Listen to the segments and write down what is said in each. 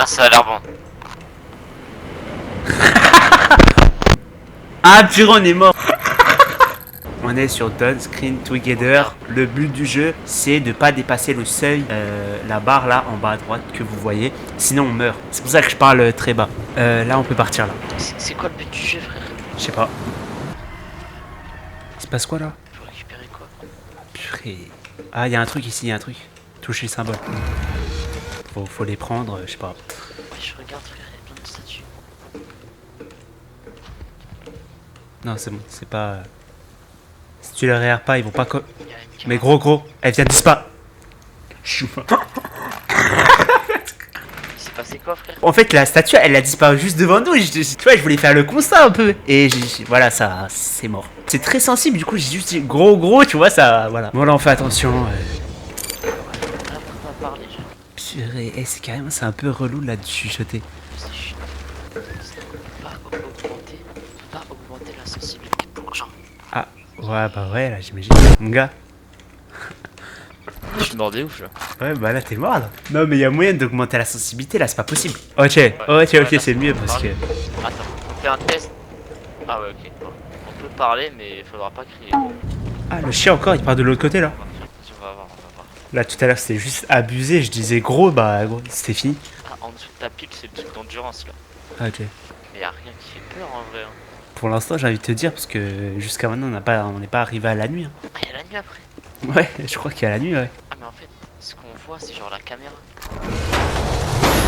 Ah, ça a l'air bon. Ah purée, on est mort. On est sur Don't Screen Together. Le but du jeu, c'est de pas dépasser le seuil, la barre là en bas à droite que vous voyez. Sinon on meurt. C'est pour ça que je parle très bas. Là on peut partir là. C'est quoi le but du jeu, frère? Je sais pas. Il se passe quoi là? Faut récupérer quoi? Purée. Ah il y a un truc ici, il y a un truc. Toucher le symbole. Faut les prendre, je sais pas. Ouais, je regarde, frère, il y a plein de statues. Non c'est bon, c'est pas... Si tu les regardes pas, ils vont pas... Il y a une Mais caméra. gros, elle vient de disparaître. Je suis mort. Il s'est passé quoi, frère? En fait, la statue, elle a disparu juste devant nous. Tu vois, je voulais faire le constat un peu. Et voilà, ça, c'est mort. C'est très sensible, du coup, j'ai juste dit gros, tu vois, ça, voilà. Bon, là, on fait attention. Ah, on va parler, je Purée, c'est carrément, c'est un peu relou là de chuchoter. c'est chiant. On peut pas augmenter la sensibilité pour les gens. Ah, ouais, bah ouais, là, j'imagine. Mon gars. Je suis mort de ouf, là. Ouais, bah là, t'es mort, là. Non, mais il y a moyen d'augmenter la sensibilité, là, c'est pas possible. Ok, c'est mieux parce que... Attends, on fait un test. Ah ouais, ok. Bon. On peut parler, mais il faudra pas crier. Ah, le chien encore, il part de l'autre côté, là. On va voir, on va voir. Là, tout à l'heure, c'était juste abusé. Je disais gros, bah, gros, c'était fini. Ah, en dessous de ta pile, c'est le truc d'endurance, là. Ah, ok. Mais y a rien qui fait peur, en vrai. Hein. Pour l'instant, j'ai envie de te dire, parce que jusqu'à maintenant, on n'est pas arrivé à la nuit. Hein. Ah, y a la nuit après. Ouais, je crois qu'il y a la nuit, ouais. Ah, mais en fait, ce qu'on voit, c'est genre la caméra.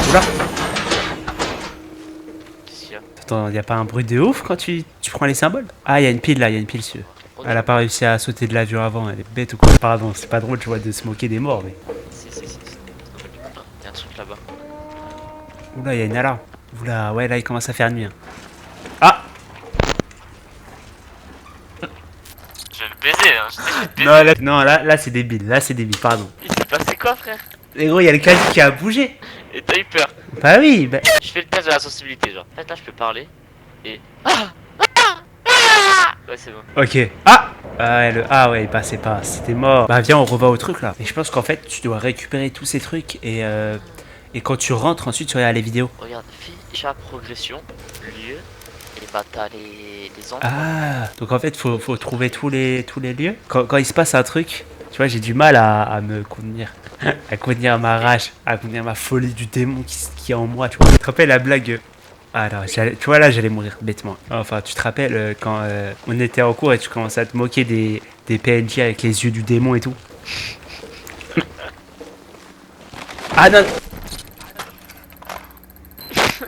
Oula! Qu'est-ce qu'il y a? Attends, y a pas un bruit de ouf quand tu prends les symboles? Ah, y a une pile là, y a une pile sur. Elle a pas réussi à sauter de l'avion avant, elle est bête ou quoi? Pardon, c'est pas drôle, tu vois, de se moquer des morts, mais. Si. Y'a un truc là-bas. Oula, y a une alarme. Oula, ouais, là, il commence à faire nuit. Hein. Ah! Je vais le baiser, hein. Je vais le baiser. Non, là, c'est débile, pardon. Il s'est passé quoi, frère? Mais gros, y a le clavier qui a bougé. Et t'as eu peur. Bah oui, bah. Je fais le test de la sensibilité, genre. En fait, là, je peux parler. Et. Ouais, c'est bon. Ok. Ah! Ah ouais, bah c'est pas. C'était mort. Bah viens, on revoit au truc là. Et je pense qu'en fait, tu dois récupérer tous ces trucs et quand tu rentres, ensuite tu regardes les vidéos. Regarde, fiche progression, lieu, et bah t'as les endroits. Ah! Donc en fait, faut trouver tous les lieux. Quand il se passe un truc, tu vois, j'ai du mal à me contenir. À contenir ma rage, à contenir ma folie du démon qui est en moi, tu vois. Tu te rappelles la blague? Ah non, tu vois là j'allais mourir bêtement. Enfin, tu te rappelles quand on était en cours et tu commençais à te moquer des PNJ avec les yeux du démon et tout. Ah non.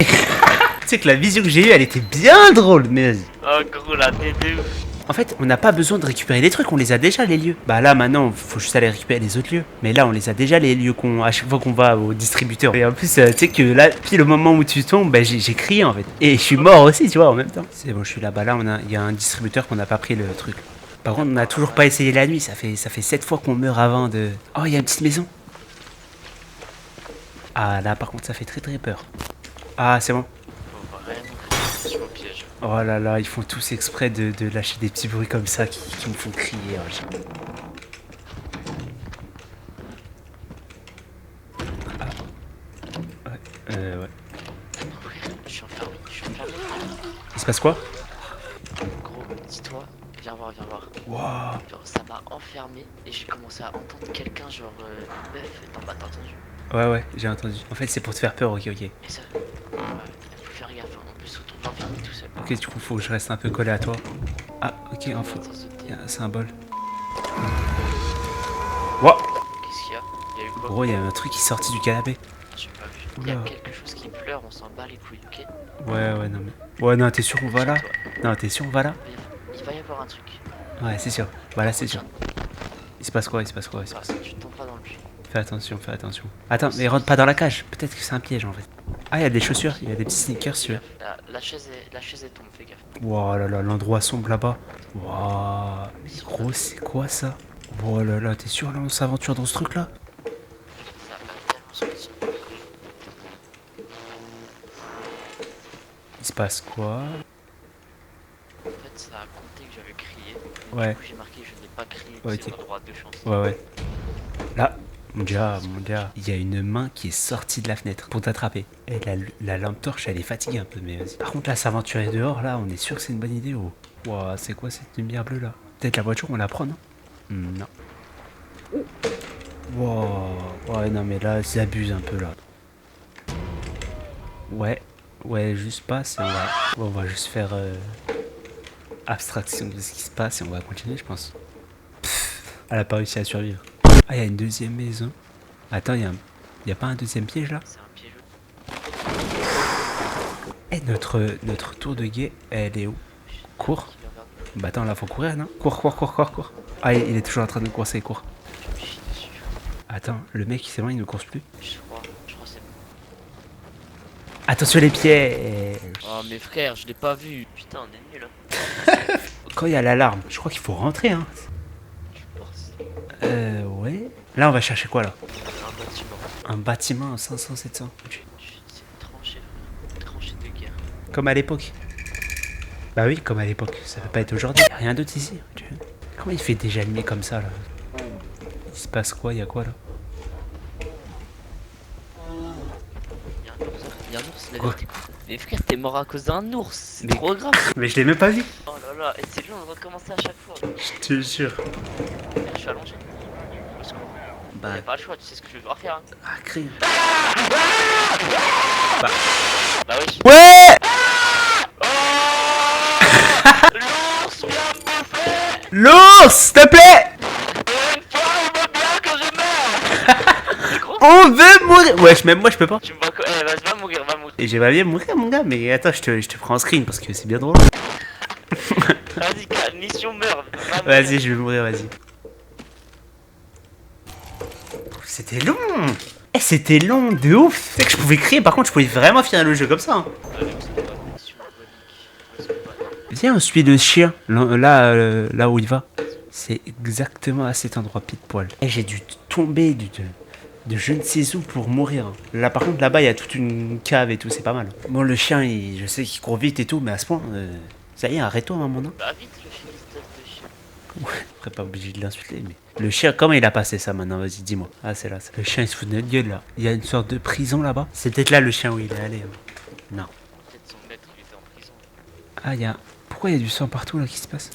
Tu sais que la vision que j'ai eue elle était bien drôle, mais vas-y. Oh gros, la tête de ouf. En fait, on n'a pas besoin de récupérer les trucs, on les a déjà les lieux. Bah là maintenant, faut juste aller récupérer les autres lieux. Mais là, on les a déjà les lieux à chaque fois qu'on va au distributeur. Et en plus, tu sais que là, pile au moment où tu tombes, bah, j'ai crié en fait. Et je suis mort aussi, tu vois, en même temps. C'est bon, je suis là-bas. Là, il y a un distributeur qu'on n'a pas pris le truc. Par contre, on n'a toujours pas essayé la nuit. Ça fait 7 fois qu'on meurt avant de. Oh, il y a une petite maison. Ah là, par contre, ça fait très peur. Ah, c'est bon. Faut vraiment faire attention au piège. Oh là là, ils font tous exprès de lâcher des petits bruits comme ça qui me font crier. Oh, ouais. Je suis enfermé. Il se passe quoi? Gros, dis-toi, viens voir. Waouh. Genre, ça m'a enfermé et j'ai commencé à entendre quelqu'un, genre, une meuf, t'as entendu? Ouais, j'ai entendu. En fait, c'est pour te faire peur, ok. Et ça, ouais, il faut faire gaffe, hein. En plus, on tombe enfermé tout seul. Ok, du coup, faut que je reste un peu collé à toi. Ah, ok, info. Il y a un symbole. Wow. Qu'est-ce qu'il y a? Il y a eu quoi? Gros, il y a un truc qui est sorti du canapé. J'ai pas vu. Il y a quelque chose qui pleure, on s'en bat les couilles, ok? Ouais, non, mais. Ouais, non, t'es sûr, on va là? Non, t'es sûr, on va là? Il va y avoir un truc. Ouais, c'est sûr. Voilà, c'est sûr. Il se passe quoi? Tu tombes pas dans le puits. Fais attention. Attends, mais rentre pas dans la cage. Peut-être que c'est un piège en fait. Ah, il y a des chaussures, il y a des petits sneakers sur. La chaise est tombe, fais gaffe. Wow là là, l'endroit sombre là-bas. Wow. Mais gros, c'est quoi ça? Oh là là, t'es sûr là, on s'aventure dans ce truc là? Ça va tellement sortir. Il se passe quoi? En fait, ça a compté que j'avais crié. Ouais. Du coup, j'ai marqué je n'ai pas crié. Ouais, C'est un droit de chance. Ouais. Là, Mon dieu, il y a une main qui est sortie de la fenêtre pour t'attraper. Et la lampe torche, elle est fatiguée un peu, mais vas-y. Par contre, là, s'aventurer dehors, là, on est sûr que c'est une bonne idée. Oh. Ouah, c'est quoi cette lumière bleue là? Peut-être la voiture, on la prend, non? Non. Wow. Ouais, non, mais là, ils abusent un peu là. Ouais, juste passe et on va juste faire abstraction de ce qui se passe et on va continuer, je pense. Elle a pas réussi à survivre. Ah, il y a une deuxième maison. Attends, y a pas un deuxième piège là? C'est un piège. Eh, notre tour de guet, elle est où? Cours. Qui vient vers nous. Bah attends, là faut courir, non? Cours. Ah, il est toujours en train de nous courser, cours. Je me chie dessus. Attends, le mec, c'est bon, il ne course plus. Je crois que c'est bon. Attention les pieds. Oh mais frère, je l'ai pas vu. Putain, on est nul. Quand il y a l'alarme, je crois qu'il faut rentrer, hein. Je pense. Ouais. Là, on va chercher quoi, là? Un bâtiment. Un bâtiment 500-700. C'est une tranchée. Une tranchée de guerre. Comme à l'époque. Bah oui, comme à l'époque. Ça peut pas être aujourd'hui. Y a rien d'autre ici. Tu vois. Comment il fait déjà nuit comme ça, là? Il se passe quoi? Y a quoi, là? Il y a un ours, la Quoi? vérité. Mais frère, t'es mort à cause d'un ours. C'est Mais- trop grave. Mais je l'ai même pas vu. Oh là là, et c'est long de recommencer à chaque fois. Je te jure. Frère, je suis allongé. Au secours. Bah, Y'a pas le choix, tu sais ce que je vais devoir faire. Hein. ah, crie. Bah oui. Ouais! L'ours vient me bouffer. L'ours, s'il te plaît! Et une fois, il veut bien que je meure. Gros, On veut mourir! Wesh, même moi, je peux pas. tu me vois quoi? Eh, vas-y, va mourir, va mourir. Et j'aimerais bien mourir, mon gars, mais attends, je te prends en screen parce que c'est bien drôle. Vas-y, mission meurt. Va mourir. Vas-y, je vais mourir, vas-y. C'était long! Eh, c'était long de ouf! C'est que je pouvais crier, par contre, je pouvais vraiment finir le jeu comme ça. Hein. Allez, on se met dans la mission diabolique. Où est-ce qu'on va? Viens, on suit le chien, là où il va. C'est exactement à cet endroit, pile poil. Et j'ai dû tomber de je ne sais où pour mourir. Là, par contre, là-bas, il y a toute une cave et tout, c'est pas mal. Bon, le chien, je sais qu'il court vite et tout, mais à ce point, ça y est, arrête-toi, maman, non? Bah vite, le chien, espèce de chien. Ouais, après, pas obligé de l'insulter, mais. Le chien, comment il a passé ça maintenant? Vas-y, dis-moi. Ah, c'est là. Le chien, il se fout de notre gueule, là. Il y a une sorte de prison là-bas. C'est peut-être là le chien où il est allé. Hein. Non. Peut-être son maître, il était en prison. Ah, il y a. Pourquoi il y a du sang partout là qui se passe?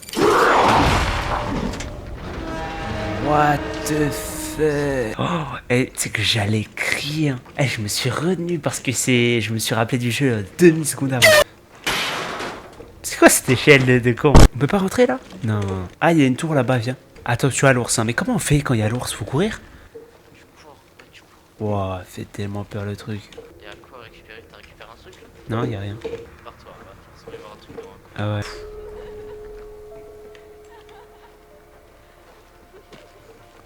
What the fuck? Oh, et c'est que j'allais crier. Hein. Eh, je me suis retenu parce que c'est. Je me suis rappelé du jeu 2 secondes avant. C'est quoi cette échelle de con? On peut pas rentrer là? Non. Ah, il y a une tour là-bas, viens. Attention à l'ours, hein. Mais comment on fait quand il y a l'ours? Faut courir? Tu cours, ouais, tu cours. Ouah, fait tellement peur le truc. Y'a quoi à récupérer? T'as récupéré un truc là? Non, y a rien. Pars-toi, va forcément y avoir un truc devant. Ah ouais.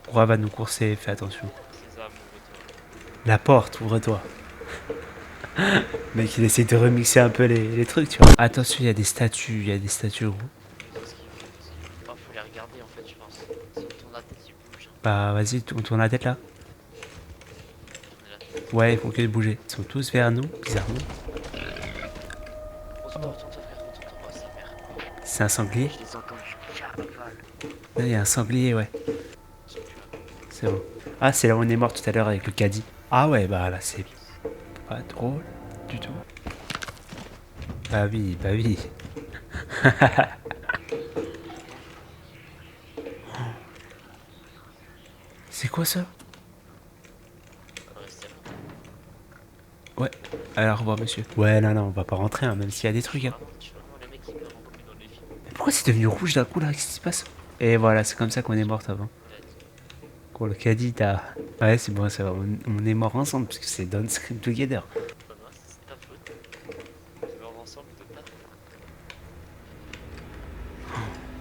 Roi va nous courser, fais attention. C'est ça, ouvre-toi. La porte, ouvre-toi. Mec, il essaie de remixer un peu les trucs, tu vois. Attention, il y a des statues, gros. C'est ce qu'il faut, c'est ce qu'il faut. Oh, faut les regarder en fait, je pense. Si on tourne la tête, ils bougent. Bah, vas-y, on tourne la tête là. Tourner la tête. Ouais, ils font que de bouger. Ils sont tous vers nous, bizarrement. Retourne-toi, frère, retourne-toi. Oh, sa mère. C'est un sanglier. Je les entends, je cavale. Là, il y a un sanglier, ouais. C'est bon. Ah, c'est là où on est mort tout à l'heure avec le caddie. Ah ouais, bah là, c'est pas drôle du tout. Bah oui, bah oui. C'est quoi ça? Restez là. Ouais. Alors, au revoir, monsieur. Ouais, non, on va pas rentrer, hein, même s'il y a des trucs. Hein. Tu vois vraiment les mecs qui meurent en premier dans les films. Mais pourquoi c'est devenu rouge d'un coup là? Qu'est-ce qui se passe? Et voilà, c'est comme ça qu'on est mort avant. Pour le caddie, t'as. Ouais, c'est bon, ça va. On est mort ensemble parce que c'est Don't Scream Together. Bah, non, c'est ta faute. On est morts ensemble, de pas.